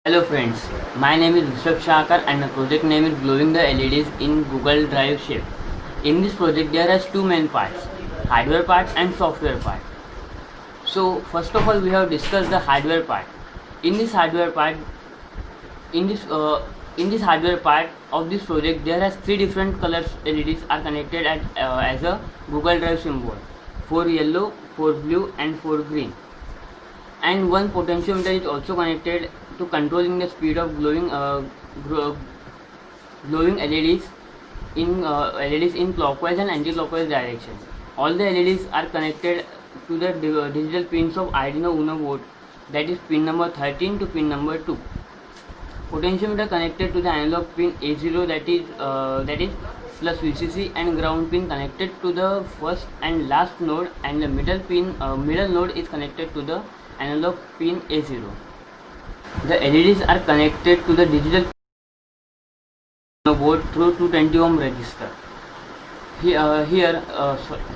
Hello friends, my name is Rishabh Shakar and the project name is Glowing the LEDs in Google Drive shape. In this project there are two main parts, hardware part and software part. So first of all we have discussed the hardware part. In this hardware part, in this hardware part of this project there are three different colors LEDs are connected as a Google Drive symbol, 4 yellow, 4 blue and 4 green. And one potentiometer is also connected to controlling the speed of glowing LEDs in clockwise and anti-clockwise direction. All the LEDs are connected to the digital pins of Arduino Uno board, that is pin number 13 to pin number 2. Potentiometer connected to the analog pin A0, that is plus VCC, and ground pin connected to the first and last node, and the middle node is connected to the analog pin A0. The LEDs are connected to the digital board through 220 ohm resistor.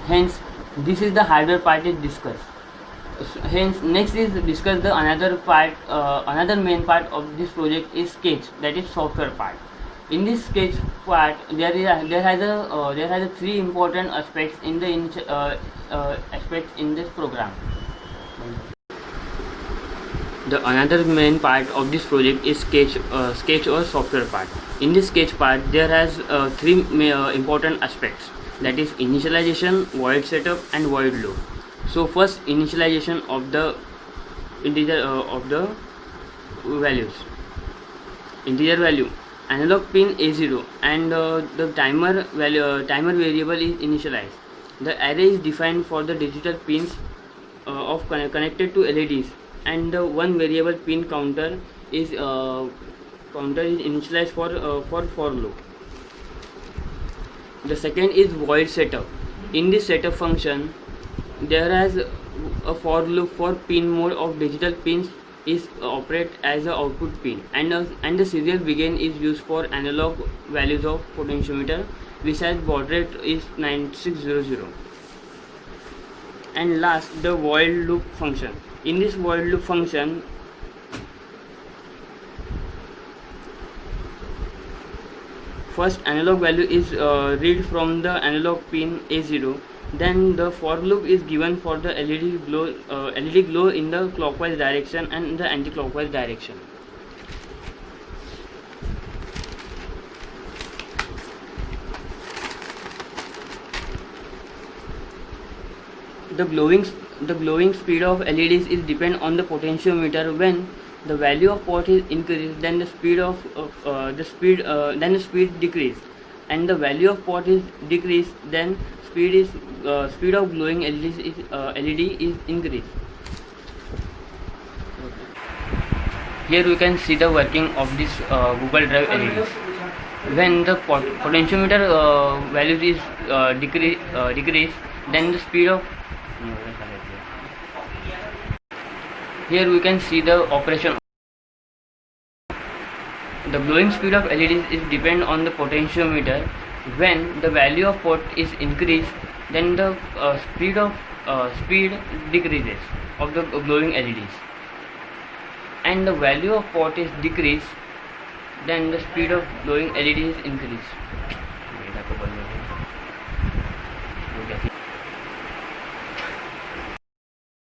Hence this is the hardware part is discussed. Hence next is discuss the another main part of this project is sketch, that is software part. In this sketch part there has three important aspects in this program. The another main part of this project is sketch or software part. In this sketch part there has three important aspects, that is initialization, void setup and void loop. So first, initialization of the values. Integer value, analog pin A0, and the timer variable is initialized. The array is defined for the digital pins connected to LEDs, and the one variable pin counter is initialized for loop. The second is void setup. In this setup function there has a for loop for pin mode of digital pins is operate as a output pin, and the serial begin is used for analog values of potentiometer, which has baud rate is 9600. And last, the void loop function. In this void loop function, first analog value is read from the analog pin A0. Then the for loop is given for the LED glow in the clockwise direction and the anti-clockwise direction. The glowing speed of LEDs is depend on the potentiometer. When the value of pot is increased, then the speed decrease, and the value of pot is decreased, then speed of glowing LED is increased. Here we can see the working of this Google Drive LEDs. When the potentiometer value is decreased, then the speed of here we can see the operation. The glowing speed of LEDs is depend on the potentiometer. When the value of pot is increased, then the speed decreases of the glowing LEDs, and the value of pot is decreased, then the speed of glowing LED is increased.